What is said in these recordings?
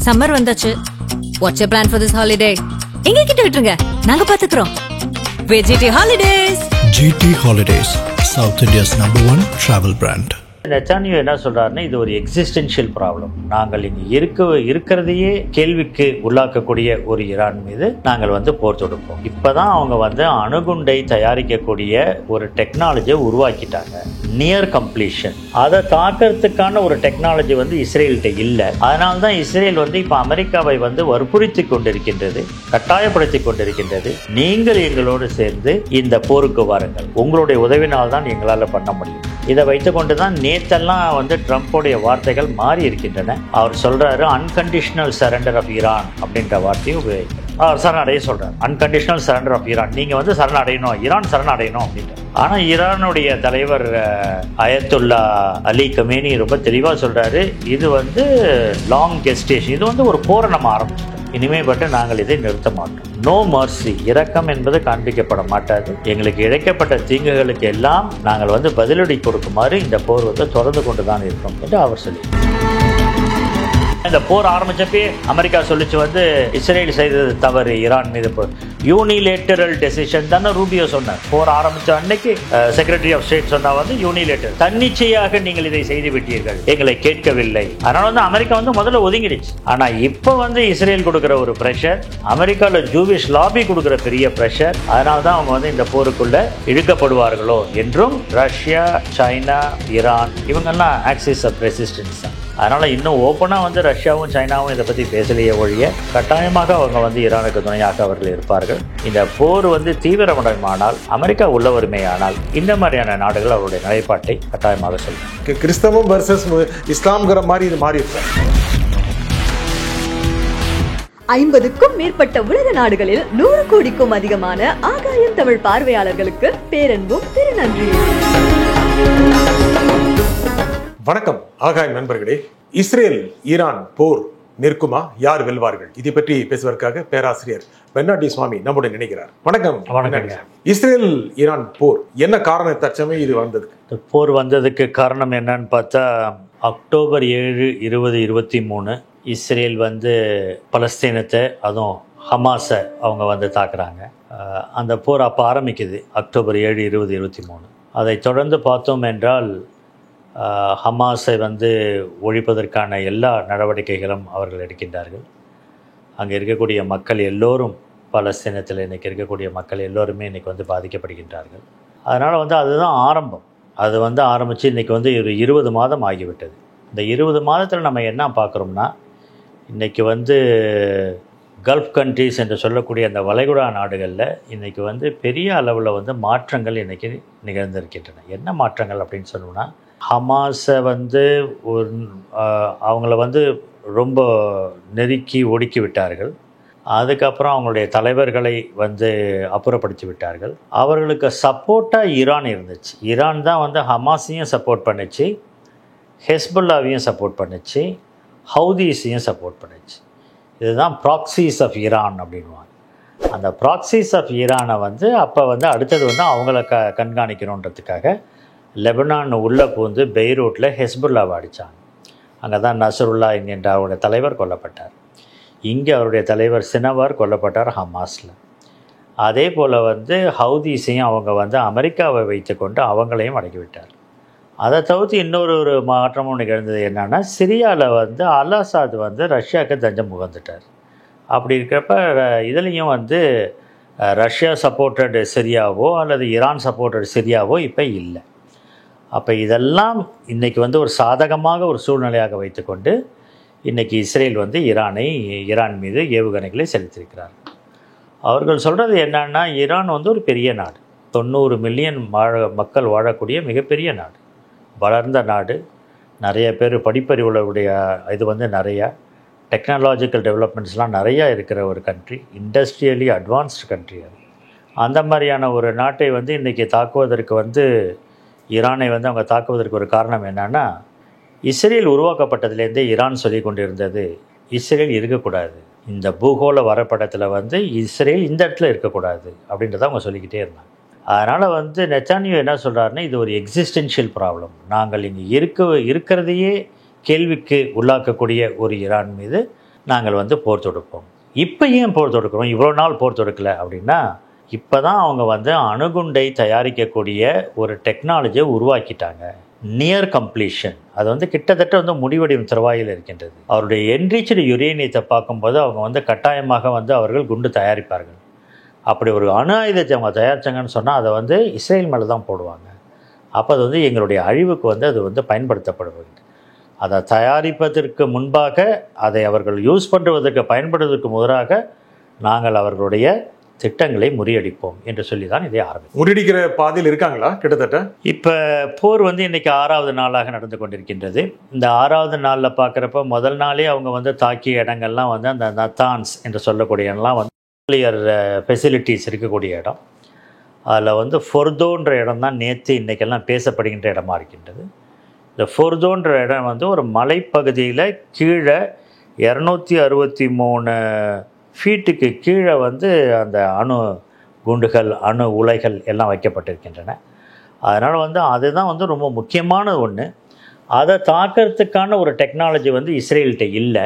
Summer வந்தாச்சு. What's your plan for this holiday? எங்க கிட்ட விட்டுருங்க, நாங்க பாத்துக்கிறோம். GT Holidays. GT Holidays, South India's #1 travel brand. நெத்தானியாஹூ என்ன சொல்றாருன்னா, இது ஒரு எக்ஸிஸ்டென்ஷியல் ப்ராப்ளம். நாங்கள் இங்கே இருக்கிறதையே கேள்விக்கு உள்ளாக்கக்கூடிய ஒரு ஈரான் மீது நாங்கள் போர் தொடுப்போம். இப்பதான் அவங்க அணுகுண்டை தயாரிக்கக்கூடிய ஒரு டெக்னாலஜியை உருவாக்கிட்டாங்க. Near completion. அதை தாக்கிறதுக்கான ஒரு டெக்னாலஜி இஸ்ரேல்கிட்ட இல்லை. அதனால தான் இஸ்ரேல் இப்போ அமெரிக்காவை வற்புறுத்தி கொண்டிருக்கின்றது, கட்டாயப்படுத்தி கொண்டிருக்கின்றது. நீங்கள் எங்களோடு சேர்ந்து இந்த போருக்கு வாருங்கள், உங்களுடைய உதவினால் தான் எங்களால் பண்ண முடியும். இதை வைத்துக்கொண்டு தான் நேத்தெல்லாம் ட்ரம்ப்போடைய வார்த்தைகள் மாறி இருக்கின்றன. அவர் சொல்றாரு அன்கண்டிஷனல் சரண்டர் ஆஃப் ஈரான் அப்படின்ற வார்த்தையை உபயோகிக்கிறார். அவர் சரணடைய சொல்றாரு, அன்கண்டிஷனல் சரண்டர் ஆஃப் ஈரான், நீங்க சரணடையணும், ஈரான் சரணடையணும் அப்படின்ட்டு. ஆனா ஈரானுடைய தலைவர் அயத்துல்லா அலி கமேனி ரொம்ப தெளிவா சொல்றாரு, இது லாங் கெஸ்டேஷன், இது ஒரு போரை நம்ம ஆரம்பிச்சிட்டோம், இனிமேப்பட்டு நாங்கள் இதை நிறுத்த மாட்டோம். நோ மர்சி, இரக்கம் என்பது காண்பிக்கப்பட மாட்டாது. எங்களுக்கு இழைக்கப்பட்ட தீங்குகளுக்கு எல்லாம் நாங்கள் பதிலடி கொடுக்குமாறு இந்த போர் தொடர்ந்து கொண்டுதான் இருக்கோம் என்று அவர் சொல்லி. இந்த போர் ஆரம்பிச்சப்பே அமெரிக்கா சொல்லிச்சு இஸ்ரேல் செய்தது தவறு, ஈரான் மீது யூனிலேட்டரல் டெசிஷன் தானே ரூபியோ சொன்னார். போர் ஆரம்பிச்ச அன்னைக்கு செக்ரட்டரி ஆஃப் ஸ்டேட் சொன்னா யூனிலேட்டர், தன்னிச்சையாக நீங்கள் இதை செய்து விட்டீர்கள், எங்களை கேட்கவில்லை. அதனால அமெரிக்கா முதல்ல ஒதுங்கிடுச்சு. ஆனா இப்ப இஸ்ரேல் கொடுக்கிற ஒரு பிரஷர், அமெரிக்காவில் ஜூவிஷ் லாபி கொடுக்கிற பெரிய பிரஷர், அதனால தான் அவங்க இந்த போருக்குள்ள இழுக்கப்படுவார்களோ என்றும் ரஷ்யா, சைனா, ஈரான் இவங்கெல்லாம் ஆக்சிஸ் ஆஃப் ரெசிஸ்டன்ஸ் தான். அதனால் இன்னும் ஓப்பனாக ரஷ்யாவும் சைனாவும் இதை பற்றி பேசலையே ஒழிய, கட்டாயமாக அவங்க ஈரானுக்கு துணையாக அவர்கள் இருப்பார்கள். இந்த போர் தீவிரமடைமானால், அமெரிக்கா உள்ள வருமையானால், இந்த மாதிரியான நாடுகள் அவருடைய நிலைப்பாட்டை கட்டாயமாக சொல்லும். கிறிஸ்தவம் வர்சஸ் இஸ்லாம்ங்கிற மாதிரி இது மாறி இருக்கு. 50க்கும் மேற்பட்ட உலக நாடுகளில் 100 கோடிக்கும் அதிகமான ஆகாயம் தமிழ் பார்வையாளர்களுக்கு பேரன்பும் திருநன்றி. வணக்கம் ஆகாயம் நண்பர்களே. இஸ்ரேல் ஈரான் போர் நிற்குமா, யார் வெல்வார்கள், இதை பற்றி பேசுவதற்காக பேராசிரியர் பெர்னார்டி சுவாமி நம்முடன் நினைக்கிறார். வணக்கம். இஸ்ரேல் ஈரான் போர் என்ன காரணம், தற்சமயம் இது வந்தது? போர் வந்ததுக்கு காரணம் என்னன்னு பார்த்தா, அக்டோபர் 7, 2023 இஸ்ரேல் பலஸ்தீனத்தை, அதுவும் ஹமாஸை அவங்க தாக்குறாங்க. அந்த போர் அப்போ ஆரம்பிக்குது, அக்டோபர் 7, 2023. அதை தொடர்ந்து பார்த்தோம் என்றால் ஹமாஸை ஒழிப்பதற்கான எல்லா நடவடிக்கைகளும் அவர்கள் எடுக்கின்றார்கள். அங்கே இருக்கக்கூடிய மக்கள் எல்லோரும், பலஸ்தீனத்தில் இன்றைக்கி இருக்கக்கூடிய மக்கள் எல்லோருமே இன்றைக்கி பாதிக்கப்படுகின்றார்கள். அதனால் அதுதான் ஆரம்பம். அது ஆரம்பித்து இன்றைக்கி ஒரு 20 மாதம் ஆகிவிட்டது. இந்த 20 மாதத்தில் நம்ம என்ன பார்க்குறோம்னா, இன்றைக்கி கல்ஃப் கண்ட்ரீஸ் என்று சொல்லக்கூடிய அந்த வளைகுடா நாடுகளில் இன்றைக்கி பெரிய அளவில் மாற்றங்கள் இன்றைக்கி நிகழ்ந்திருக்கின்றன. என்ன மாற்றங்கள் அப்படின்னு சொன்னோம்னா, ஹமாஸை ஒரு அவங்கள ரொம்ப நெருக்கி ஒடுக்கி விட்டார்கள். அதுக்கப்புறம் அவங்களுடைய தலைவர்களை அப்புறப்படுத்தி விட்டார்கள். அவர்களுக்கு சப்போர்ட்டாக ஈரான் இருந்துச்சு. ஈரான் தான் ஹமாஸையும் சப்போர்ட் பண்ணிச்சு, ஹெஸ்புல்லாவையும் சப்போர்ட் பண்ணிச்சு, ஹவுதீஸையும் சப்போர்ட் பண்ணிச்சு. இதுதான் ப்ராக்சிஸ் ஆஃப் ஈரான் அப்படின்வாங்க. அந்த ப்ராக்சிஸ் ஆஃப் ஈரானை அப்போ அடுத்தது அவங்கள கண்காணிக்கணுன்றதுக்காக லெபனான் உள்ளே பூந்து பெய்ரூட்டில் ஹெஸ்புல்லாவை அடித்தாங்க. அங்கே தான் நசருல்லா என்கின்ற அவருடைய தலைவர் கொல்லப்பட்டார். இங்கே அவருடைய தலைவர் சினவார் கொல்லப்பட்டார் ஹமாஸில். அதே போல் ஹவுதீஸையும் அவங்க அமெரிக்காவை வைத்து கொண்டு அவங்களையும் அடக்கிவிட்டார். அதை தவிர்த்து இன்னொரு மாற்றமும் நிகழ்ந்தது என்னென்னா, சிரியாவில் அல் அசாத் ரஷ்யாவுக்கு தஞ்சம் புகுந்துட்டார். அப்படி இருக்கிறப்ப இதுலேயும் ரஷ்யா சப்போர்ட்டட் சிரியாவோ அல்லது ஈரான் சப்போர்ட்டட் சிரியாவோ இப்போ இல்லை. அப்போ இதெல்லாம் இன்றைக்கி ஒரு சாதகமாக ஒரு சூழ்நிலையாக வைத்துக்கொண்டு இன்றைக்கி இஸ்ரேல் ஈரான் மீது ஏவுகணைகளை செலுத்தியிருக்கிறார்கள். அவர்கள் சொல்கிறது என்னன்னா, ஈரான் ஒரு பெரிய நாடு, 90 மில்லியன் மக்கள் வாழக்கூடிய மிகப்பெரிய நாடு, வளர்ந்த நாடு, நிறைய பேர் படிப்பறிவுடைய இது நிறையா டெக்னாலஜிக்கல் டெவலப்மெண்ட்ஸ்லாம் நிறையா இருக்கிற ஒரு கண்ட்ரி, இண்டஸ்ட்ரியலி அட்வான்ஸ்டு கண்ட்ரி. அது அந்த மாதிரியான ஒரு நாட்டை இன்றைக்கி தாக்குவதற்கு ஈரானை அவங்க தாக்குவதற்கு ஒரு காரணம் என்னென்னா, இஸ்ரேல் உருவாக்கப்பட்டதுலேருந்தே ஈரான் சொல்லி கொண்டிருந்தது, இஸ்ரேல் இருக்கக்கூடாது, இந்த பூகோள வரைபடத்தில் இஸ்ரேல் இந்த இடத்துல இருக்கக்கூடாது அப்படின்றத அவங்க சொல்லிக்கிட்டே இருந்தாங்க. அதனால் நெத்தானியாஹூ என்ன சொல்கிறாருன்னா, இது ஒரு எக்ஸிஸ்டென்ஷியல் ப்ராப்ளம், நாங்கள் இங்கே இருக்கிறதையே கேள்விக்கு உள்ளாக்கக்கூடிய ஒரு ஈரான் மீது நாங்கள் வந்து போர் தொடுப்போம். இப்போ ஏன் போர் தொடுக்கிறோம், இவ்வளோ நாள் போர் தொடுக்கலை அப்படின்னா, இப்போ தான் அவங்க வந்து அணுகுண்டை தயாரிக்கக்கூடிய ஒரு டெக்னாலஜியை உருவாக்கிட்டாங்க. நியர் கம்ப்ளீஷன், அது வந்து கிட்டத்தட்ட வந்து முடிவடையும் தருவாயில் இருக்கின்றது. அவருடைய என்ரிச்டு யுரேனியத்தை பார்க்கும்போது அவங்க வந்து கட்டாயமாக வந்து அவர்கள் குண்டு தயாரிப்பார்கள். அப்படி ஒரு அணு ஆயுதத்தை அவங்க தயாரித்தாங்கன்னு சொன்னால் அதை வந்து இஸ்ரேல் மேலே தான் போடுவாங்க. அப்போ அது வந்து எங்களுடைய அழிவுக்கு வந்து அது வந்து பயன்படுத்தப்படுவது. அதை தயாரிப்பதற்கு முன்பாக அதை அவர்கள் யூஸ் பண்ணுவதற்கு பயன்படுவதற்கு முதலாக நாங்கள் அவர்களுடைய திட்டங்களை முறியடிப்போம் என்று சொல்லி தான் இதை ஆரம்பிக்கும். முறியடிக்கிற பாதையில் இருக்காங்களா? கிட்டத்தட்ட இப்போ போர் வந்து இன்றைக்கி 6வது நாளாக நடந்து கொண்டிருக்கின்றது. இந்த 6வது நாளில் பார்க்குறப்ப முதல் நாளே அவங்க வந்து தாக்கிய இடங்கள்லாம் வந்து அந்த நத்தான்ஸ் என்று சொல்லக்கூடிய இடம்லாம் வந்து நியூக்ளியர் ஃபெசிலிட்டிஸ் இருக்கக்கூடிய இடம். அதில் வந்து ஃபொர்தோன்ற இடம் தான் நேற்று இன்றைக்கெல்லாம் பேசப்படுகின்ற இடமா இருக்கின்றது. இந்த ஃபொர்தோன்ற இடம் வந்து ஒரு மலைப்பகுதியில் கீழே 263 ஃபீட்டுக்கு கீழே வந்து அந்த அணு குண்டுகள் அணு உலைகள் எல்லாம் வைக்கப்பட்டிருக்கின்றன. அதனால் வந்து அதுதான் வந்து ரொம்ப முக்கியமான ஒன்று. அதை தாக்கிறதுக்கான ஒரு டெக்னாலஜி வந்து இஸ்ரேல்கிட்ட இல்லை.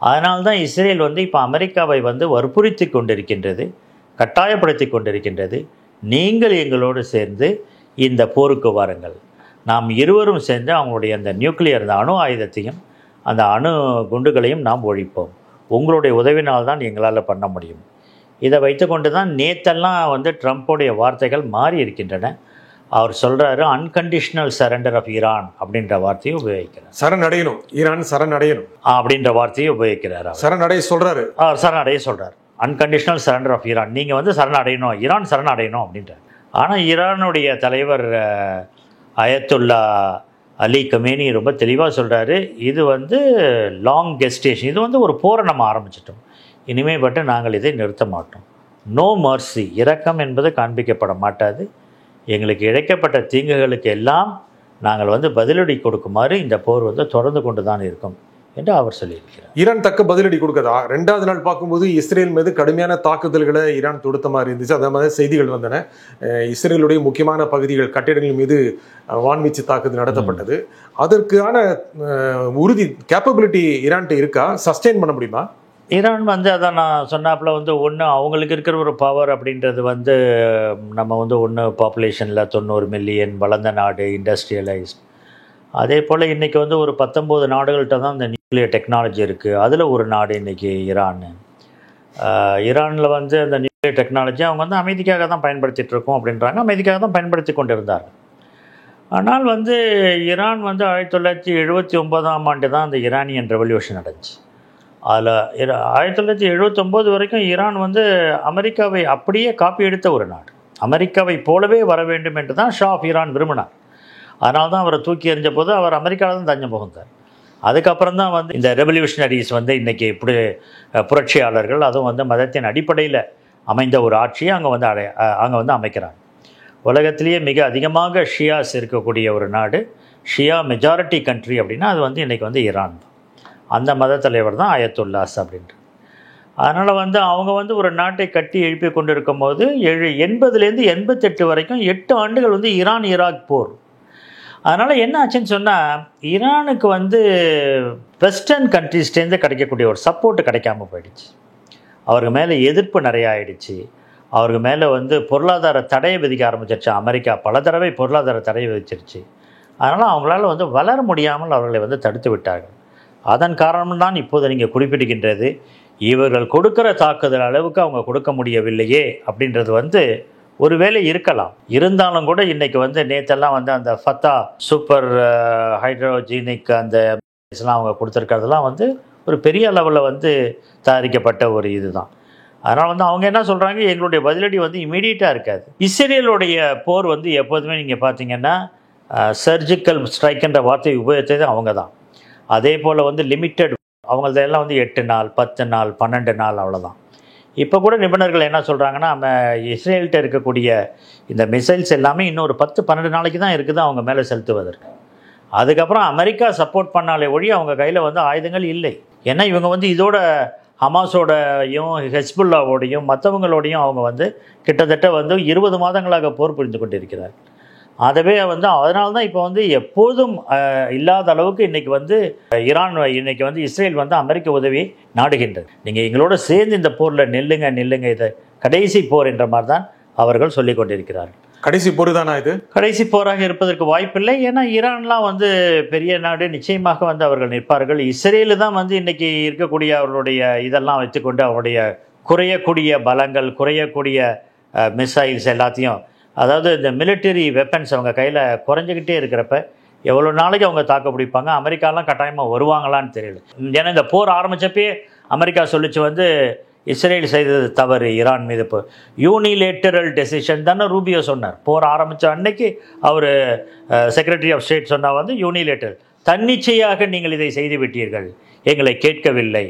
அதனால்தான் இஸ்ரேல் வந்து இப்போ அமெரிக்காவை வந்து வற்புறுத்தி கொண்டிருக்கின்றது, கட்டாயப்படுத்தி கொண்டிருக்கின்றது. நீங்கள் எங்களோடு சேர்ந்து இந்த போருக்கு வாருங்கள், நாம் இருவரும் சேர்ந்து அவங்களுடைய அந்த நியூக்ளியர் அந்த அணு ஆயுதத்தையும் அந்த அணு குண்டுகளையும் நாம் ஒழிப்போம், உங்களுடைய உதவினால் தான் எங்களால் பண்ண முடியும். இதை வைத்துக்கொண்டு தான் நேற்றெல்லாம் வந்து ட்ரம்ப்போடைய வார்த்தைகள் மாறி இருக்கின்றன. அவர் சொல்கிறாரு அன்கண்டிஷனல் சரண்டர் ஆஃப் ஈரான் அப்படின்ற வார்த்தையை உபயோகிக்கிறார். சரணடையணும், ஈரான் சரணடையணும் அப்படின்ற வார்த்தையை உபயோகிக்கிறார். சரணடைய சொல்கிறாரு, அவர் சரணடைய சொல்கிறார். அன்கண்டிஷனல் சரண்டர் ஆஃப் ஈரான், நீங்கள் வந்து சரணடையணும், ஈரான் சரணடையணும் அப்படின்றார். ஆனால் ஈரானுடைய தலைவர் அயத்துல்லா அலி கமேனி ரொம்ப தெளிவாக சொல்கிறாரு, இது வந்து லாங் கெஸ்டேஷன், இது வந்து ஒரு போரை நம்ம ஆரம்பிச்சிட்டோம், இனிமேப்பட்டு நாங்கள் இதை நிறுத்த மாட்டோம். நோ மர்சி, இரக்கம் என்பது காண்பிக்கப்பட மாட்டாது. எங்களுக்கு இழைக்கப்பட்ட தீங்குகளுக்கு எல்லாம் நாங்கள் வந்து பதிலடி கொடுக்குமாறு இந்த போர் வந்து தொடர்ந்து கொண்டு தான் இருக்கும் என்று அவர் சொல்லியிருக்கிறார். ஈரான் தக்க பதிலடி கொடுக்கதா? 2வது நாள் பார்க்கும்போது இஸ்ரேல் மீது கடுமையான தாக்குதல்களை ஈரான் தொடுத்த மாதிரி இருந்துச்சு. அதே மாதிரி செய்திகள் வந்தன. இஸ்ரேலுடைய முக்கியமான பகுதிகள் கட்டிடங்கள் மீது வான்வீச்சு தாக்குதல் நடத்தப்பட்டது. அதற்கான உறுதி கேப்பபிலிட்டி ஈரான்கிட்ட இருக்கா? சஸ்டெயின் பண்ண முடியுமா? ஈரான் வந்து அதான் நான் சொன்னாப்புல வந்து ஒன்று அவங்களுக்கு இருக்கிற ஒரு பவர் அப்படின்றது வந்து நம்ம வந்து ஒன்று பாப்புலேஷனில் 90 மில்லியன், வளர்ந்த நாடு, இண்டஸ்ட்ரியலைஸ்ட். அதே போல் இன்றைக்கி வந்து ஒரு 19 நாடுகள்கிட்ட தான் இந்த நியூக்ளியர் டெக்னாலஜி இருக்குது. அதில் ஒரு நாடு இன்றைக்கி ஈரான். ஈரானில் வந்து அந்த நியூக்ளியர் டெக்னாலஜி அவங்க வந்து அமைதிக்காக தான் பயன்படுத்திகிட்ருக்கோம் அப்படின்றாங்க. அமைதிக்காக தான் பயன்படுத்தி கொண்டு இருந்தாங்க. ஆனால் வந்து ஈரான் வந்து 1979ஆம் ஆண்டு தான் அந்த ஈரானியன் ரெவல்யூஷன் நடந்துச்சு. அதில் 1979 வரைக்கும் ஈரான் வந்து அமெரிக்காவை அப்படியே காப்பி எடுத்த ஒரு நாடு. அமெரிக்காவை போலவே வர வேண்டும் என்று தான் ஷா ஆஃப் ஈரான் விரும்பினார். அதனால தான் அவரை தூக்கி எறிஞ்ச போது அவர் அமெரிக்காவில் தான் தஞ்சம் புகுந்தார். அதுக்கப்புறம் தான் வந்து இந்த ரெவல்யூஷனரிஸ் வந்து இன்றைக்கி இப்படி புரட்சியாளர்கள், அதுவும் வந்து மதத்தின் அடிப்படையில் அமைந்த ஒரு ஆட்சியை அங்கே வந்து அமைக்கிறாங்க. உலகத்திலேயே மிக அதிகமாக ஷியாஸ் இருக்கக்கூடிய ஒரு நாடு, ஷியா மெஜாரிட்டி கண்ட்ரி அப்படின்னா அது வந்து இன்றைக்கி வந்து ஈரான் தான். அந்த மத தலைவர் தான் அயத்துல்லாஸ் அப்படின்ட்டு. அதனால் வந்து அவங்க வந்து ஒரு நாட்டை கட்டி எழுப்பி கொண்டு இருக்கும் போது 80லேருந்து 88 வரைக்கும் 8 ஆண்டுகள் வந்து ஈரான் ஈராக் போர். அதனால் என்ன ஆச்சுன்னு சொன்னால், ஈரானுக்கு வந்து வெஸ்டர்ன் கண்ட்ரீஸ்டேருந்து கிடைக்கக்கூடிய ஒரு சப்போர்ட்டு கிடைக்காம போயிடுச்சு. அவருக்கு மேலே எதிர்ப்பு நிறையா ஆயிடுச்சு. அவருக்கு மேலே வந்து பொருளாதார தடையை விதிக்க ஆரம்பிச்சிருச்சு. அமெரிக்கா பல தடவை பொருளாதார தடையை விதிச்சிருச்சு. அதனால் அவங்களால வந்து வளர முடியாமல் அவர்களை வந்து தடுத்து விட்டார்கள். அதன் காரணம்தான் இப்போது நீங்கள் குறிப்பிடுகின்றது, இவர்கள் கொடுக்குற தாக்குதல் அளவுக்கு அவங்க கொடுக்க முடியவில்லையே அப்படின்றது வந்து ஒருவேளை இருக்கலாம். இருந்தாலும் கூட இன்றைக்கி வந்து நேற்றெல்லாம் வந்து அந்த ஃபத்தா சூப்பர் ஹைட்ரோஜீனிக் அந்த இதெல்லாம் அவங்க கொடுத்துருக்கிறதுலாம் வந்து ஒரு பெரிய லெவலில் வந்து தயாரிக்கப்பட்ட ஒரு இதுதான். அதனால் வந்து அவங்க என்ன சொல்கிறாங்க, எங்களுடைய பதிலடி வந்து இமீடியட்டாக இருக்காது. இஸ்ரேலுடைய போர் வந்து எப்போதுமே நீங்கள் பார்த்தீங்கன்னா சர்ஜிக்கல் ஸ்ட்ரைக்குன்ற வார்த்தையை உபயோகித்தது அவங்க தான். அதே போல் வந்து லிமிட்டட், அவங்களதெல்லாம் வந்து 8 நாள் 10 நாள் 12 நாள் அவ்வளோதான். இப்போ கூட நிபுணர்கள் என்ன சொல்கிறாங்கன்னா, நம்ம இஸ்ரேல்கிட்ட இருக்கக்கூடிய இந்த மிசைல்ஸ் எல்லாமே இன்னொரு 10-12 நாளைக்கு தான் இருக்குது அவங்க மேலே செலுத்துவதற்கு. அதுக்கப்புறம் அமெரிக்கா சப்போர்ட் பண்ணாலே ஒழி அவங்க கையில் வந்து ஆயுதங்கள் இல்லை. ஏன்னா இவங்க வந்து இதோட ஹமாஸோடையும் ஹெஸ்புல்லாவோடையும் மற்றவங்களோடையும் அவங்க வந்து கிட்டத்தட்ட வந்து 20 மாதங்களாக போர் புரிந்து கொண்டிருக்கிறார். அதவே வந்து அதனால தான் இப்போ வந்து எப்போதும் இல்லாத அளவுக்கு இன்றைக்கி வந்து ஈரான் இன்றைக்கி வந்து இஸ்ரேல் வந்து அமெரிக்க உதவியை நாடுகின்றது. நீங்கள் எங்களோட சேர்ந்து இந்த போரில் நில்லுங்க, இதை கடைசி போர் என்ற மாதிரி தான் அவர்கள் சொல்லிக் கொண்டிருக்கிறார்கள். கடைசி போர் தானா இது? கடைசி போராக இருப்பதற்கு வாய்ப்பில்லை. ஏன்னா ஈரான்லாம் வந்து பெரிய நாடு, நிச்சயமாக வந்து அவர்கள் நிற்பார்கள். இஸ்ரேலு தான் வந்து இன்றைக்கி இருக்கக்கூடிய அவர்களுடைய இதெல்லாம் வச்சுக்கொண்டு அவருடைய குறையக்கூடிய பலங்கள், குறையக்கூடிய மிசைல்ஸ் எல்லாத்தையும், அதாவது இந்த மிலிட்டரி வெப்பன்ஸ் அவங்க கையில் குறைஞ்சிக்கிட்டே இருக்கிறப்ப எவ்வளோ நாளைக்கு அவங்க தாக்க பிடிப்பாங்க? அமெரிக்காலாம் கட்டாயமாக வருவாங்களான்னு தெரியல. ஏன்னா இந்த போர் ஆரம்பித்தப்பே அமெரிக்கா சொல்லிச்சு வந்து இஸ்ரேல் செய்தது தவறு ஈரான் மீது. இப்போ யூனிலேட்டரல் டெசிஷன் தானே ரூபியோ சொன்னார். போர் ஆரம்பித்த அன்னைக்கு அவர் செக்ரட்டரி ஆஃப் ஸ்டேட் சொன்னால் வந்து யூனிலேட்டர், தன்னிச்சையாக நீங்கள் இதை செய்து விட்டீர்கள், எங்களை கேட்கவில்லை.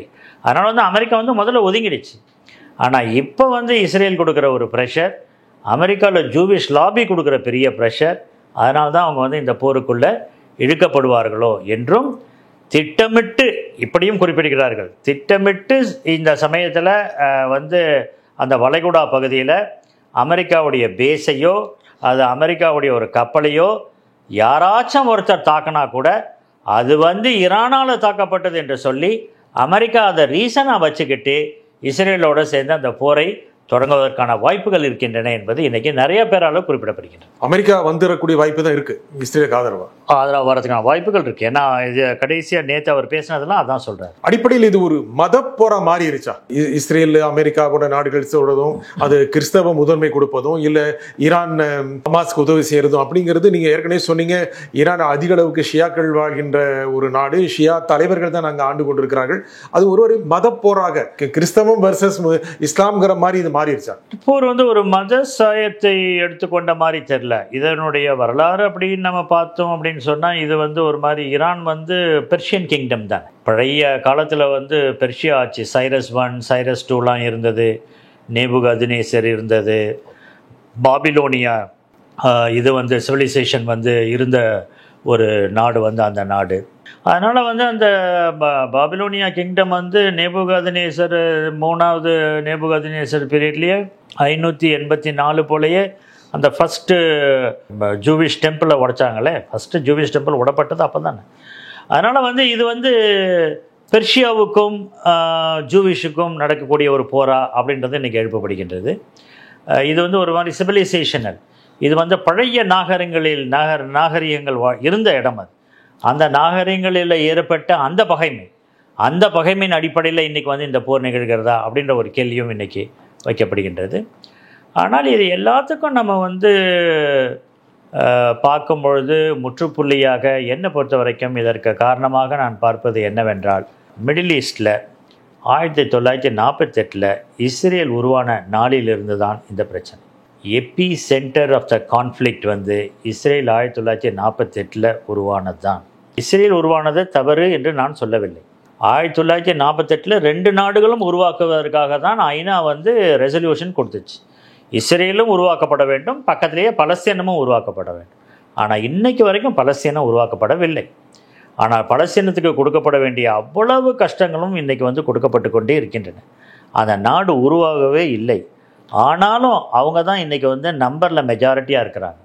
அதனால் வந்து அமெரிக்கா வந்து முதல்ல ஒதுங்கிடுச்சு. ஆனால் இப்போ வந்து இஸ்ரேல் கொடுக்குற ஒரு ப்ரெஷர், அமெரிக்காவில் ஜூவிஷ் லாபி கொடுக்குற பெரிய ப்ரெஷர், அதனால தான் அவங்க வந்து இந்த போருக்குள்ளே இழுக்கப்படுவார்களோ என்றும் திட்டமிட்டு இப்படியும் குறிப்பிடுகிறார்கள். திட்டமிட்டு இந்த சமயத்தில் வந்து அந்த வளைகுடா பகுதியில் அமெரிக்காவுடைய பேஸையோ அது அமெரிக்காவுடைய ஒரு கப்பலையோ யாராச்சும் ஒருத்தர் தாக்கினா கூட அது வந்து ஈரானால் தாக்கப்பட்டது என்று சொல்லி அமெரிக்கா அதை ரீசனாக வச்சுக்கிட்டு இஸ்ரேலோடு சேர்ந்து அந்த போரை தொடங்குவதற்கான வாய்ப்புகள் இருக்கின்றன என்பது இன்றைக்கி நிறைய பேரால் குறிப்பிடப்படுகின்றன. அமெரிக்கா வந்துடக்கூடிய வாய்ப்பு தான் இருக்குது இஸ்ரேலுக்கு ஆதரவாக வரதுக்கான வாய்ப்புகள் இருக்குது. ஏன்னா இது கடைசியாக நேற்று அவர் பேசினதெல்லாம் அதான் சொல்கிறார். அடிப்படையில் இது ஒரு மத போரா மாறிடுச்சா? இஸ்ரேல் அமெரிக்கா போன்ற நாடுகள் சொல்றதும், அது கிறிஸ்தவ முதன்மை கொடுப்பதும், இல்லை ஈரான் ஹமாஸ்க்கு உதவி செய்யறதும் அப்படிங்கிறது நீங்கள் ஏற்கனவே சொன்னீங்க. ஈரான் அதிக அளவுக்கு ஷியாக்கள் வாழ்கின்ற ஒரு நாடு, ஷியா தலைவர்கள் தான் நாங்கள் ஆண்டு கொண்டிருக்கிறார்கள். அது ஒரு மத போராக கிறிஸ்தவம் வர்சஸ் இஸ்லாம்ங்கிற மாதிரி இது மாறிடுச்சா? போர் வந்து ஒரு மத சாயத்தை எடுத்துக்கொண்ட மாதிரி தெரியல. இதனுடைய வரலாறு அப்படின்னு நம்ம பார்த்தோம் அப்படின்னு சொன்னால் இது வந்து ஒரு மாதிரி ஈரான் வந்து பெர்ஷியன் கிங்டம் தான். பழைய காலத்தில் வந்து பெர்ஷியா ஆட்சி, சைரஸ் 1 சைரஸ் 2லாம் இருந்தது, நேபுகத்நேசர் இருந்தது, பாபிலோனியா இது வந்து சிவிலைசேஷன் வந்து இருந்த ஒரு நாடு வந்து அந்த நாடு. அதனால் வந்து அந்த பாபிலோனியா கிங்டம் வந்து நேபுகத்நேசர் 3வது நேபுகத்நேசர் பீரியட்லேயே 584 போலேயே அந்த ஃபஸ்ட்டு ஜூவிஷ் டெம்பிளை உடைச்சாங்களே, ஃபஸ்ட்டு ஜூவிஷ் டெம்பிள் உடப்பட்டது அப்போ தானே. அதனால் வந்து இது வந்து பெர்ஷியாவுக்கும் ஜூவிஷுக்கும் நடக்கக்கூடிய ஒரு போரா அப்படின்றது இன்றைக்கி எழுப்பப்படுகின்றது. இது வந்து ஒரு மாதிரி சிவிலைசேஷனல், இது வந்து பழைய நாகரிகங்கள் இருந்த இடம். அது அந்த நாகரிகங்களில் ஏற்பட்ட அந்த பகைமையின் அடிப்படையில் இன்றைக்கி வந்து இந்த போர் நிகழ்கிறதா அப்படின்ற ஒரு கேள்வியும் இன்றைக்கி வைக்கப்படுகின்றது. ஆனால் இது எல்லாத்துக்கும் நம்ம வந்து பார்க்கும் பொழுது முற்றுப்புள்ளியாக என்னை பொறுத்த வரைக்கும் இதற்கு காரணமாக நான் பார்ப்பது என்னவென்றால், மிடில் ஈஸ்டில் 1948 இஸ்ரேல் உருவான நாளிலிருந்து தான் இந்த பிரச்சனை. எபி சென்டர் ஆஃப் த கான்ஃப்ளிக்ட் வந்து இஸ்ரேல் 1948 உருவானது தான். இஸ்ரேல் உருவானது தவறு என்று நான் சொல்லவில்லை. 1948 2 நாடுகளும் உருவாக்குவதற்காக தான் ஐநா வந்து ரெசல்யூஷன் கொடுத்துச்சு. இஸ்ரேலும் உருவாக்கப்பட வேண்டும், பக்கத்திலேயே பலஸ்தீனமும் உருவாக்கப்பட வேண்டும். ஆனால் இன்றைக்கு வரைக்கும் பலஸ்தீனம் உருவாக்கப்படவில்லை. ஆனால் பலஸ்தீனத்துக்கு கொடுக்கப்பட வேண்டிய அவ்வளவு கஷ்டங்களும் இன்றைக்கி வந்து கொடுக்கப்பட்டு கொண்டே இருக்கின்றன. அந்த நாடு உருவாகவே இல்லை. ஆனாலும் அவங்க தான் இன்றைக்கி வந்து நம்பரில் மெஜாரிட்டியாக இருக்கிறாங்க.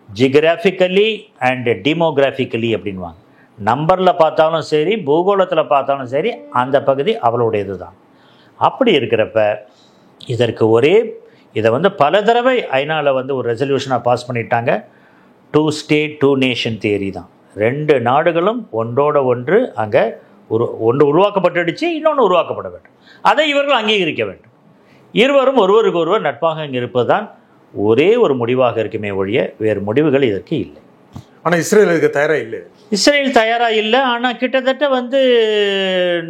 ஜியோகிராஃபிக்கலி அண்டு டெமோகிராஃபிக்கலி அப்படின்வாங்க. நம்பரில் பார்த்தாலும் சரி, பூகோளத்தில் பார்த்தாலும் சரி, அந்த பகுதி அவளுடையது தான். அப்படி இருக்கிறப்ப இதற்கு இதை வந்து பல தடவை ஐநாவில் வந்து ஒரு ரெசல்யூஷனாக பாஸ் பண்ணிட்டாங்க. 2 ஸ்டேட் 2 நேஷன் தியரி தான். 2 நாடுகளும் ஒன்றோட ஒன்று அங்கே ஒன்று உருவாக்கப்பட்டுடுச்சு, இன்னொன்று உருவாக்கப்பட வேண்டும். அதை இவர்கள் அங்கீகரிக்க வேண்டும். இருவரும் ஒருவருக்கு ஒருவர் நட்பாக இங்கே இருப்பது தான் ஒரே ஒரு முடிவாக இருக்குமே ஒழிய வேறு முடிவுகள் இதற்கு இல்லை. ஆனால் இஸ்ரேல் இதுக்கு தயாராக இல்லை. இஸ்ரேல் தயாராக இல்லை. ஆனால் கிட்டத்தட்ட வந்து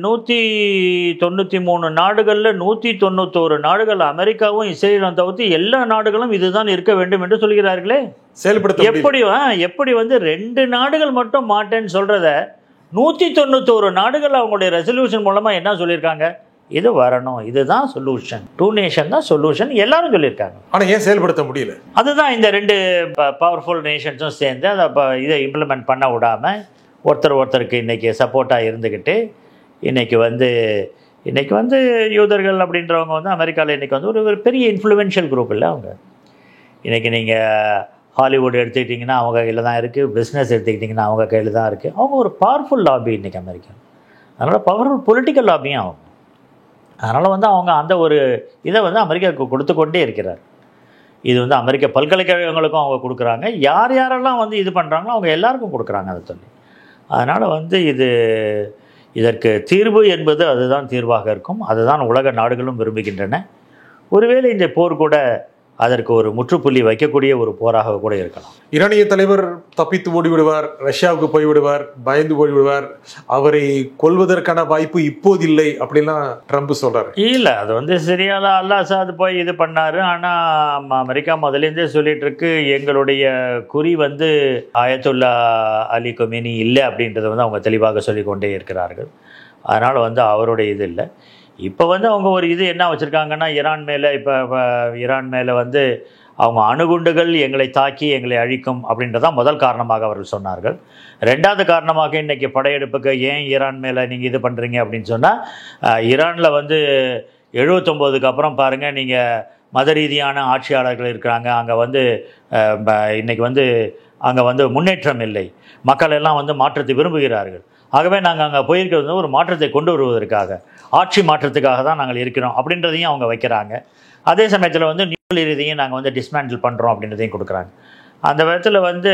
193 நாடுகளில் 191 நாடுகள், அமெரிக்காவும் இஸ்ரேலும் தவிர்த்து எல்லா நாடுகளும் இதுதான் இருக்க வேண்டும் என்று சொல்கிறார்களே. செயல்படுத்த எப்படி வந்து 2 நாடுகள் மட்டும் மாட்டேன்னு சொல்கிறத 191 நாடுகள் அவங்களுடைய ரெசல்யூஷன் மூலமாக என்ன சொல்லியிருக்காங்க? இது வரணும், இதுதான் சொல்யூஷன், 2 நேஷன் தான் சொல்யூஷன் எல்லாரும் சொல்லியிருக்காங்க. ஆனால் ஏன் செயல்படுத்த முடியல? அதுதான் இந்த 2 பவர்ஃபுல் நேஷன்ஸும் சேர்ந்து அதை இதை இம்ப்ளிமெண்ட் பண்ண விடாமல் ஒருத்தருக்கு இன்றைக்கி சப்போர்ட்டாக இருந்துக்கிட்டு இன்றைக்கி வந்து யூதர்கள் அப்படின்றவங்க வந்து அமெரிக்காவில் இன்றைக்கி வந்து ஒரு பெரிய இன்ஃப்ளூயன்ஷியல் குரூப் இல்லை அவங்க. இன்றைக்கி நீங்கள் ஹாலிவுட் எடுத்துக்கிட்டிங்கன்னா அவங்க கையில் தான் இருக்குது, பிஸ்னஸ் எடுத்துக்கிட்டிங்கன்னா அவங்க கையில் தான் இருக்குது. அவங்க ஒரு பவர்ஃபுல் லாபி இன்றைக்கி அமெரிக்கா. அதனால் பவர்ஃபுல் பொலிட்டிக்கல் லாபியும் ஆகும். அதனால் வந்து அவங்க அந்த ஒரு இதை வந்து அமெரிக்காவுக்கு கொடுத்து கொண்டே இருக்கிறார். இது வந்து அமெரிக்க பல்கலைக்கழகங்களுக்கும் அவங்க கொடுக்குறாங்க, யார் யாரெல்லாம் வந்து இது பண்ணுறாங்களோ அவங்க எல்லாருக்கும் கொடுக்குறாங்க அதை சொல்லி. அதனால் வந்து இதற்கு தீர்வு என்பது அதுதான் தீர்வாக இருக்கும். அதுதான் உலக நாடுகளும் விரும்புகின்றன. ஒருவேளை இந்த போர் கூட அதற்கு ஒரு முற்றுப்புள்ளி வைக்கக்கூடிய ஒரு போராக கூட இருக்கலாம். ஈரானிய தலைவர் தப்பித்து ஓடிவிடுவார், ரஷ்யாவுக்கு போய்விடுவார், பயந்து போய்விடுவார், அவரை கொல்வதற்கான வாய்ப்பு இப்போதில்லை அப்படிலாம் ட்ரம்ப் சொல்றாரு. இல்லை, அது வந்து சிரியாவில் அல்-அசாத் போய் இது பண்ணார். ஆனால் அமெரிக்கா முதலேருந்தே சொல்லிட்டு இருக்கு, எங்களுடைய குறி வந்து ஆயத்துல்லா அலி கொமேனி இல்லை அப்படின்றத வந்து அவங்க தெளிவாக சொல்லிக்கொண்டே இருக்கிறார்கள். அதனால் வந்து அவருடைய இது இல்லை. இப்போ வந்து அவங்க ஒரு இது என்ன வச்சுருக்காங்கன்னா, ஈரான் மேலே வந்து அவங்க அணுகுண்டுகள் எங்களை தாக்கி எங்களை அழிக்கும் அப்படின்றதான் முதல் காரணமாக அவர்கள் சொன்னார்கள். ரெண்டாவது காரணமாக இன்றைக்கி படையெடுப்புக்கு ஏன் ஈரான் மேலே நீங்கள் இது பண்ணுறீங்க அப்படின்னு சொன்னால், ஈரானில் வந்து 79க்கு அப்புறம் பாருங்கள், நீங்கள் மத ரீதியான ஆட்சியாளர்கள் இருக்கிறாங்க. அங்கே வந்து இன்றைக்கி வந்து அங்கே வந்து முன்னேற்றம் இல்லை, மக்கள் எல்லாம் வந்து மாற்றத்தை விரும்புகிறார்கள். ஆகவே நாங்கள் அங்கே போயிருக்கிறது வந்து ஒரு மாற்றத்தை கொண்டு வருவதற்காக, ஆட்சி மாற்றத்துக்காக தான் நாங்கள் இருக்கிறோம் அப்படின்றதையும் அவங்க வைக்கிறாங்க. அதே சமயத்தில் வந்து நியூக்ளியர் இதையும் நாங்கள் வந்து டிஸ்மேண்டில் பண்ணுறோம் அப்படின்றதையும் கொடுக்குறாங்க. அந்த விதத்தில் வந்து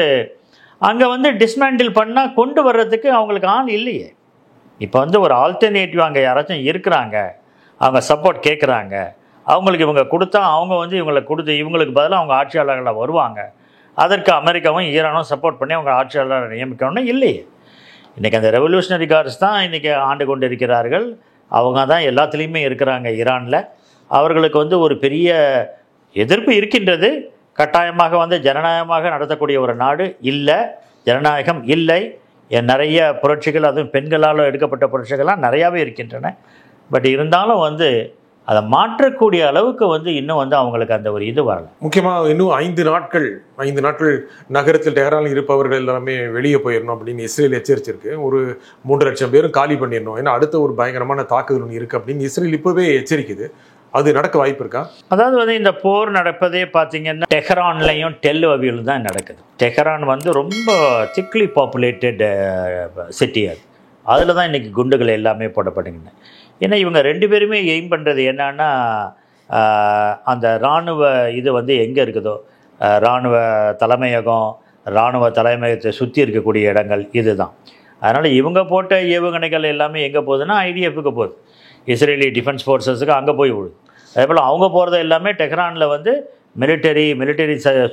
அங்கே வந்து டிஸ்மேண்டில் பண்ணால் கொண்டு வர்றதுக்கு அவங்களுக்கு ஆள் இல்லையே. இப்போ வந்து ஒரு ஆல்டர்னேட்டிவ் அங்கே யாராச்சும் இருக்கிறாங்க, அவங்க சப்போர்ட் கேட்குறாங்க, அவங்களுக்கு இவங்க கொடுத்தா அவங்க வந்து இவங்களுக்கு பதிலாக அவங்க ஆட்சியாளர்களாக வருவாங்க. அதற்கு அமெரிக்காவும் ஈரானும் சப்போர்ட் பண்ணி அவங்க ஆட்சியாளரை நியமிக்கணும்னு இல்லையே. இன்றைக்கி அந்த ரெவல்யூஷனரி கார்ட்ஸ் தான் இன்றைக்கி ஆண்டு கொண்டு இருக்கிறார்கள். அவங்க தான் எல்லாத்துலேயுமே இருக்கிறாங்க ஈரானில். அவர்களுக்கு வந்து ஒரு பெரிய எதிர்ப்பு இருக்கின்றது. கட்டாயமாக வந்து ஜனநாயகமாக நடத்தக்கூடிய ஒரு நாடு இல்லை, ஜனநாயகம் இல்லை. நிறைய புரட்சிகள், அதுவும் பெண்களால் எடுக்கப்பட்ட புரட்சிகள்லாம் நிறையாவே இருக்கின்றன. பட் இருந்தாலும் வந்து அதை மாற்றக்கூடிய அளவுக்கு வந்து இன்னும் வந்து அவங்களுக்கு அந்த ஒரு இது வரல. முக்கியமாக இன்னும் 5 நாட்கள் நகரத்தில் டெஹரானில் இருப்பவர்கள் எல்லாமே வெளியே போயிடணும் அப்படின்னு இஸ்ரேல் எச்சரிச்சிருக்கு. ஒரு 3 லட்சம் பேரும் காலி பண்ணிடணும், ஏன்னா அடுத்த ஒரு பயங்கரமான தாக்குதல் ஒன்று இருக்குது அப்படின்னு இஸ்ரேல் இப்போவே எச்சரிக்குது. அது நடக்க வாய்ப்பு இருக்கா? அதாவது வந்து இந்த போர் நடப்பதே பார்த்தீங்கன்னா டெஹரான்லையும் டெல் அவிவிலும் தான் நடக்குது. டெஹரான் வந்து ரொம்ப திக்லி பாப்புலேட்டட் சிட்டி, அதில் தான் இன்றைக்கி குண்டுகள் எல்லாமே போடப்படுகின்றன. ஏன்னா இவங்க 2 பேருமே எய்ம் பண்ணுறது என்னன்னா, அந்த இராணுவ இது வந்து எங்கே இருக்குதோ, இராணுவ தலைமையகத்தை சுற்றி இருக்கக்கூடிய இடங்கள் இது தான். அதனால் இவங்க போட்ட ஏவுகணைகள் எல்லாமே எங்கே போகுதுன்னா ஐடிஎஃப்க்கு போகுது, இஸ்ரேலி டிஃபென்ஸ் ஃபோர்ஸஸுக்கு அங்கே போய் விடுது. அதே போல் அவங்க போகிறது எல்லாமே டெஹரானில் வந்து மிலிட்டரி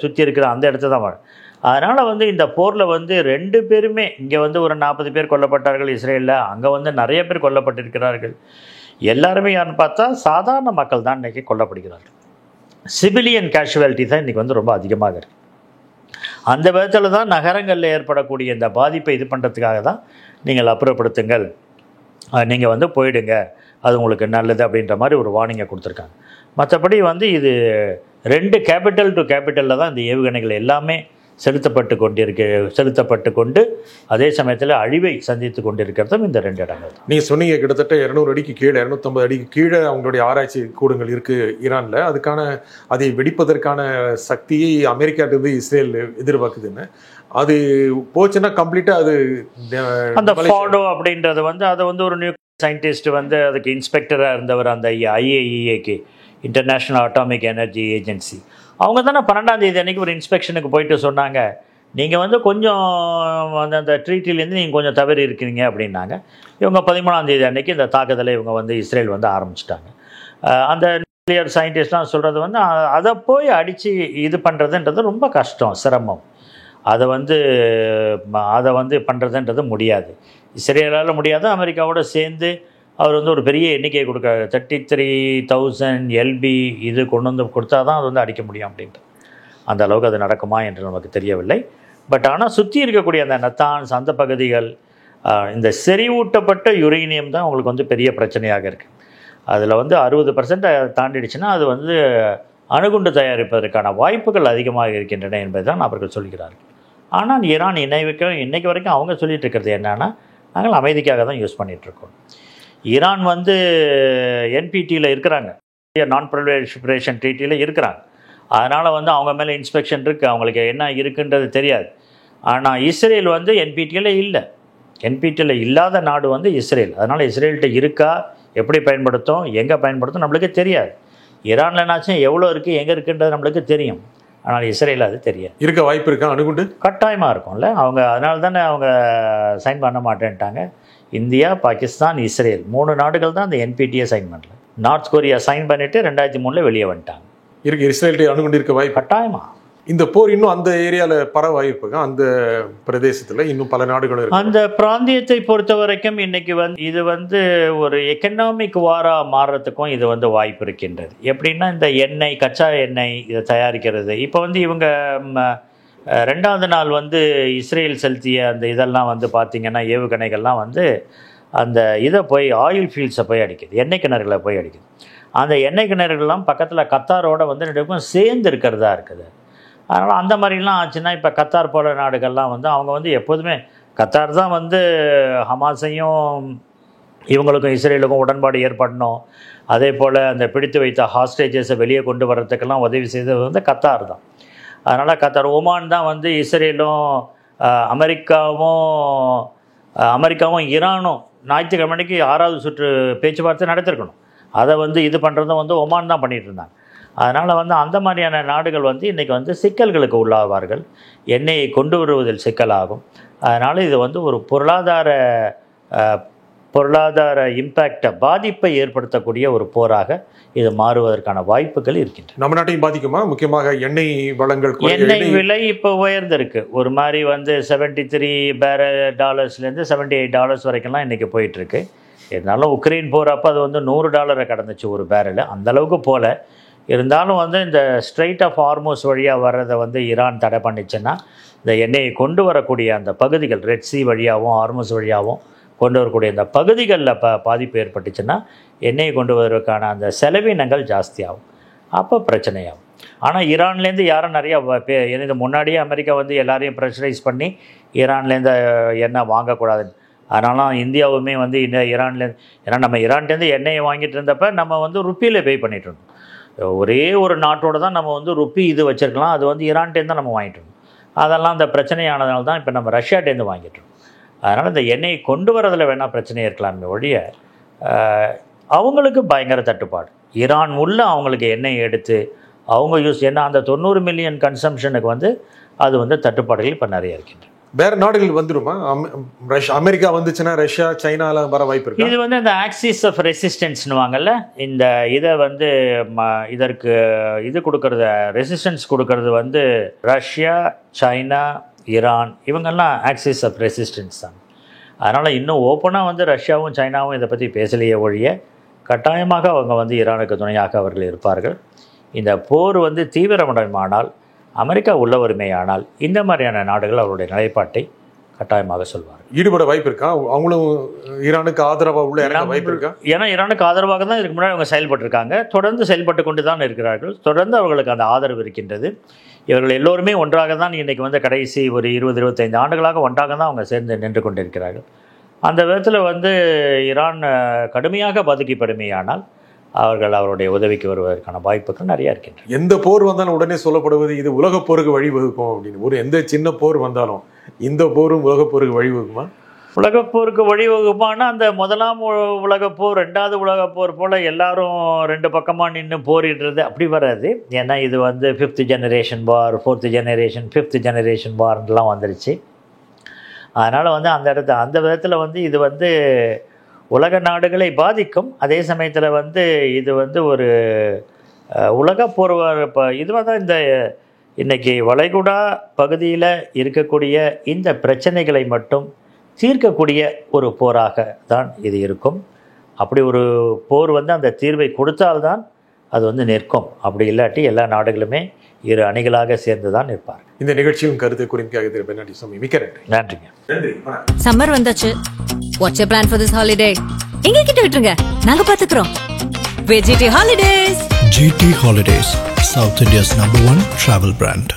சுற்றி இருக்கிற அந்த இடத்துல தான் வரும். அதனால் வந்து இந்த போரில் வந்து 2 பேருமே, இங்கே வந்து ஒரு 40 பேர் கொல்லப்பட்டார்கள் இஸ்ரேலில், அங்கே வந்து நிறைய பேர் கொல்லப்பட்டிருக்கிறார்கள். எல்லாருமே யாருன்னு பார்த்தா சாதாரண மக்கள் தான் இன்றைக்கி கொல்லப்படுகிறார்கள். சிவிலியன் கேஷுவாலிட்டி தான் இன்றைக்கி வந்து ரொம்ப அதிகமாக இருக்குது. அந்த விதத்தில் தான் நகரங்களில் ஏற்படக்கூடிய இந்த பாதிப்பை இது பண்ணுறதுக்காக தான் நீங்கள் அப்புறப்படுத்துங்கள், நீங்கள் வந்து போயிடுங்க, அது உங்களுக்கு நல்லது அப்படின்ற மாதிரி ஒரு வார்னிங்கை கொடுத்துருக்காங்க. மற்றபடி வந்து இது 2 கேபிட்டல் டு கேபிட்டலில் தான் இந்த ஏவுகணைகள் எல்லாமே செலுத்தப்பட்டு கொண்டு அதே சமயத்தில் அழிவை சந்தித்து கொண்டிருக்கிறதும் இந்த 2 இடங்கள் தான். நீங்கள் சொன்னீங்க கிட்டத்தட்ட 200 அடிக்கு கீழே, 250 அடிக்கு கீழே அவங்களுடைய ஆராய்ச்சி கூடங்கள் இருக்குது ஈரானில். அதை வெடிப்பதற்கான சக்தியை அமெரிக்காட்டு இஸ்ரேல் எதிர்பார்க்குதுன்னு. அது போச்சுன்னா கம்ப்ளீட்டாக அது அந்த ஃபாடோ அப்படின்றது வந்து அதை வந்து ஒரு நியூ சயின்டிஸ்ட் வந்து அதுக்கு இன்ஸ்பெக்டராக இருந்தவர், அந்த IAEAக்கு, இன்டர்நேஷ்னல் அட்டாமிக் எனர்ஜி ஏஜென்சி, அவங்க தானே 12ஆம் தேதி அன்றைக்கி ஒரு இன்ஸ்பெக்ஷனுக்கு போயிட்டு சொன்னாங்க, நீங்கள் வந்து கொஞ்சம் அந்த ட்ரீட்டிலேருந்து நீங்கள் கொஞ்சம் தவறி இருக்கிறீங்க அப்படின்னாங்க. இவங்க 13ஆம் தேதி அன்றைக்கி இந்த தாக்குதலை இவங்க வந்து இஸ்ரேல் வந்து ஆரம்பிச்சிட்டாங்க. அந்த நியூக்ளியர் சயின்டிஸ்ட்லாம் சொல்கிறது வந்து அதை போய் அடித்து இது பண்ணுறதுன்றது ரொம்ப கஷ்டம், சிரமம். அதை வந்து பண்ணுறதுன்றது முடியாது, இஸ்ரேலால் முடியாது. அமெரிக்காவோட சேர்ந்து அவர் வந்து ஒரு பெரிய எண்ணிக்கையை கொடுக்குறாரு, 33,000 LB இது கொண்டு வந்து கொடுத்தா தான் அது வந்து அடிக்க முடியும் அப்படின்ட்டு. அந்த அளவுக்கு அது நடக்குமா என்று நமக்கு தெரியவில்லை. பட் ஆனால் சுற்றி இருக்கக்கூடிய அந்த நத்தான்ஸ் அந்த பகுதிகள், இந்த செறிவூட்டப்பட்ட யுரேனியம் தான் உங்களுக்கு வந்து பெரிய பிரச்சனையாக இருக்குது. அதில் வந்து 60% தாண்டிடுச்சுன்னா அது வந்து அணுகுண்டு தயாரிப்பதற்கான வாய்ப்புகள் அதிகமாக இருக்கின்றன என்பதை தான் அவர்கள் சொல்கிறார்கள். ஆனால் ஈரான் இன்னைக்கு வரைக்கும் அவங்க சொல்லிட்டு இருக்கிறது என்னன்னா, நாங்கள் அமைதிக்காக தான் யூஸ் பண்ணிகிட்ருக்கோம். ஈரான் வந்து NPTயில் இருக்கிறாங்க, நான் ப்ரொலிஃபரேஷன் ட்ரீட்டியில் இருக்கிறாங்க. அதனால் வந்து அவங்க மேலே இன்ஸ்பெக்ஷன் இருக்குது, அவங்களுக்கு என்ன இருக்குன்றது தெரியாது. ஆனால் இஸ்ரேல் வந்து என்பிடியில் இல்லை. என்பிடியில் இல்லாத நாடு வந்து இஸ்ரேல். அதனால் இஸ்ரேல்கிட்ட இருக்கா, எப்படி பயன்படுத்தும், எங்கே பயன்படுத்தும் நம்மளுக்கு தெரியாது. ஈரானில் என்னாச்சும் எவ்வளோ இருக்குது, எங்கே இருக்குன்றது நம்மளுக்கு தெரியும். ஆனால் இஸ்ரேல் அது தெரியாது. இருக்க வாய்ப்பு இருக்கா அணுகுண்டு? கட்டாயமாக இருக்கும்ல. அவங்க அதனால தானே அவங்க சைன் பண்ண மாட்டேன்ட்டாங்க. இந்தியா, பாகிஸ்தான், இஸ்ரேல் 3 நாடுகள் தான் அந்த என்பிடியை சைன் பண்ணல. நார்த் கொரியா சைன் பண்ணிவிட்டு 2003 வெளியே வந்துட்டாங்க. இருக்கு இஸ்ரேல்கிட்ட அணுகுண்டு இருக்க வாய்ப்பு கட்டாயமாக. இந்த போர் இன்னும் அந்த ஏரியாவில் பரவாயிருப்பாங்க. அந்த பிரதேசத்தில் இன்னும் பல நாடுகள் இருக்கு. அந்த பிராந்தியத்தை பொறுத்த வரைக்கும் இன்னைக்கு வந்து இது வந்து ஒரு எக்கனாமிக் வாராக மாறுறதுக்கும் இது வந்து வாய்ப்பு இருக்கின்றது. எப்படின்னா இந்த எண்ணெய், கச்சா எண்ணெய் இதை தயாரிக்கிறது. இப்போ வந்து இவங்க 2வது நாள் வந்து இஸ்ரேல் செலுத்திய அந்த இதெல்லாம் வந்து பார்த்திங்கன்னா ஏவுகணைகள்லாம் வந்து அந்த இதை போய் ஆயில் ஃபீல்ட்ஸை போய் அடிக்குது, எண்ணெய் கிணறுகளை போய் அடிக்குது. அந்த எண்ணெய் கிணறுகள்லாம் பக்கத்தில் கத்தாரோட வந்து 2 சேர்ந்து இருக்கிறதா இருக்குது. அதனால் அந்த மாதிரிலாம் ஆச்சுன்னா இப்போ கத்தார் போல நாடுகள்லாம் வந்து அவங்க வந்து எப்போதுமே கத்தார் தான் வந்து ஹமாஸையும் இவங்களுக்கும் இஸ்ரேலுக்கும் உடன்பாடு ஏற்படணும், அதே போல் அந்த பிடித்து வைத்த ஹாஸ்டேஜஸை வெளியே கொண்டு வர்றதுக்கெல்லாம் உதவி செய்தது வந்து கத்தார் தான். அதனால் கத்தார், ஒமான் தான் வந்து இஸ்ரேலும் அமெரிக்காவும் ஈரானும் ஞாயிற்றுக்கிழமைக்கு 6வது சுற்று பேச்சுவார்த்தை நடத்திருக்கணும். அதை வந்து இது பண்ணுறதும் வந்து ஒமான் தான் பண்ணிகிட்டு இருந்தாங்க. அதனால் வந்து அந்த மாதிரியான நாடுகள் வந்து இன்றைக்கி வந்து சிக்கல்களுக்கு உள்ளாவார்கள், எண்ணெயை கொண்டு வருவதில் சிக்கலாகும். அதனால் இது வந்து ஒரு பொருளாதார இம்பேக்டை, பாதிப்பை ஏற்படுத்தக்கூடிய ஒரு போராக இது மாறுவதற்கான வாய்ப்புகள் இருக்கின்றன. நம்ம நாட்டையும் பாதிக்குமா? முக்கியமாக எண்ணெய் வளங்கள், எண்ணெய் விலை இப்போ உயர்ந்திருக்கு. ஒரு மாதிரி வந்து $73 $78 வரைக்கும்லாம் இன்றைக்கி போயிட்டுருக்கு. இருந்தாலும் உக்ரைன் போர் அப்போ அது வந்து $100 கடந்துச்சு ஒரு பேரல். அந்தளவுக்கு போல் இருந்தாலும் வந்து இந்த ஸ்ட்ரெயிட் ஆஃப் ஹார்மோஸ் வழியாக வர்றதை வந்து ஈரான் தடை பண்ணிச்சுன்னா இந்த எண்ணெயை கொண்டு வரக்கூடிய அந்த பகுதிகள், ரெட் சி வழியாகவும் ஹார்மோஸ் வழியாகவும் கொண்டு வரக்கூடிய அந்த பகுதிகளில் பாதிப்பு ஏற்பட்டுச்சுன்னா எண்ணெயை கொண்டு வருவதற்கான அந்த செலவினங்கள் ஜாஸ்தியாகும், அப்போ பிரச்சனையாகும். ஆனால் ஈரான்லேருந்து யாரும் நிறையா இது முன்னாடியே அமெரிக்கா வந்து எல்லாரையும் ப்ரெஷரைஸ் பண்ணி ஈரான்லேருந்து எண்ணெய் வாங்கக்கூடாதுன்னு. அதனால இந்தியாவுமே வந்து ஈரான்லேருந்து, ஏன்னா நம்ம ஈரான்லேருந்து எண்ணெயை வாங்கிட்டு இருந்தப்போ நம்ம வந்து ருப்பியில் பே பண்ணிட்டு இருந்தோம். ஒரே ஒரு நாட்டோடு தான் நம்ம வந்து ருப்பி இது வச்சுருக்கலாம், அது வந்து ஈரான்டேருந்து தான் நம்ம வாங்கிட்டு இருந்தோம். அதெல்லாம் அந்த பிரச்சனையானதுனால தான் இப்போ நம்ம ரஷ்யாட்டேருந்து வாங்கிட்டு இருக்கோம். அதனால் இந்த எண்ணெயை கொண்டு வரதில் வேணால் பிரச்சனை இருக்கலாமே ஒழிய அவங்களுக்கு பயங்கர தட்டுப்பாடு. ஈரான் உள்ள அவங்களுக்கு எண்ணெய் எடுத்து அவங்க யூஸ், ஏன்னா அந்த 90 மில்லியன் கன்சம்ஷனுக்கு வந்து அது வந்து தட்டுப்பாடுகள் இப்போ நிறைய இருக்கின்றன. வேறு நாடுகள் வந்துருமா? அமெரிக்கா வந்துச்சுன்னா ரஷ்யா, சைனாலாம் வர வாய்ப்பு இருக்கு. இது வந்து இந்த ஆக்சிஸ் ஆஃப் ரெசிஸ்டன்ஸ்னுவாங்கல்ல, இந்த இதை வந்து இதற்கு இது கொடுக்கறது, ரெசிஸ்டன்ஸ் கொடுக்கறது வந்து ரஷ்யா, சைனா, ஈரான், இவங்கெல்லாம் ஆக்சிஸ் ஆஃப் ரெசிஸ்டன்ஸ் தான். அதனால் இன்னும் ஓப்பனாக வந்து ரஷ்யாவும் சைனாவும் இதை பற்றி பேசலையே ஒழிய கட்டாயமாக அவங்க வந்து ஈரானுக்கு துணையாக அவர்கள் இருப்பார்கள். இந்த போர் வந்து தீவிரமடைமானால், அமெரிக்கா உள்ள வறுமையானால் இந்த மாதிரியான நாடுகள் அவருடைய நிலைப்பாட்டை கட்டாயமாக சொல்வார்கள். ஈடுபட வாய்ப்பு இருக்கா? அவங்களும் ஈரானுக்கு ஆதரவாக உள்ள வாய்ப்பு இருக்கா? ஏன்னா ஈரானுக்கு ஆதரவாக தான் இதுக்கு முன்னாடி அவங்க செயல்பட்டிருக்காங்க, தொடர்ந்து செயல்பட்டு கொண்டு தான் இருக்கிறார்கள், தொடர்ந்து அவர்களுக்கு அந்த ஆதரவு இருக்கின்றது. இவர்கள் எல்லோருமே ஒன்றாக தான் இன்றைக்கி வந்து கடைசி ஒரு 20-25 ஆண்டுகளாக ஒன்றாக தான் அவங்க சேர்ந்து நின்று கொண்டிருக்கிறார்கள். அந்த விதத்தில் வந்து ஈரான் கடுமையாக பாதிக்கப்படுமையானால் அவருடைய உதவிக்கு வருவதற்கான வாய்ப்புகள் நிறையா இருக்கின்றன. எந்த போர் வந்தாலும் உடனே சொல்லப்படுவது இது உலகப் போருக்கு வழிவகுக்கும் அப்படின்னு. எந்த சின்ன போர் வந்தாலும் இந்த போரும் உலகப் போருக்கு வழிவகுக்குமா? உலகப்போருக்கு வழிவகுப்பானா அந்த முதலாம் உலகப்போர், 2வது உலகப்போர் போல் எல்லாரும் 2 பக்கமாக நின்று போரிடுறது அப்படி வராது. ஏன்னா இது வந்து 5th ஜெனரேஷன் வார், 4th ஜெனரேஷன், 5th ஜெனரேஷன் வார்லாம் வந்துடுச்சு. அதனால் வந்து அந்த விதத்தில் வந்து இது வந்து உலக நாடுகளை பாதிக்கும். அதே சமயத்தில் வந்து இது வந்து ஒரு உலகப்போர், இப்போ இதுவாக தான் இந்த இன்றைக்கி வளைகுடா பகுதியில் இருக்கக்கூடிய இந்த பிரச்சனைகளை மட்டும் தீர்க்கக்கூடிய ஒரு போராக தான் இது இருக்கும். அப்படி ஒரு போர் வந்து அந்த தீர்வை கொடுத்தால்தான் அது வந்து நிற்கும். அப்படி இல்லாட்டி எல்லா நாடுகளுமே இரு அணிகளாக சேர்ந்து தான் நிற்பார். இந்த நிகழ்ச்சியும் கருத்து குறிப்பாக திரு பெர்னார்டி சுவாமி, மிக்க நன்றி. நன்றிங்க. சம்மர் வந்தாச்சு. What's your plan for this holiday? எங்க கிட்ட விட்டுருங்க, நாங்க பாத்துக்கிறோம். VGT Holidays. GT Holidays, South India's #1 travel brand.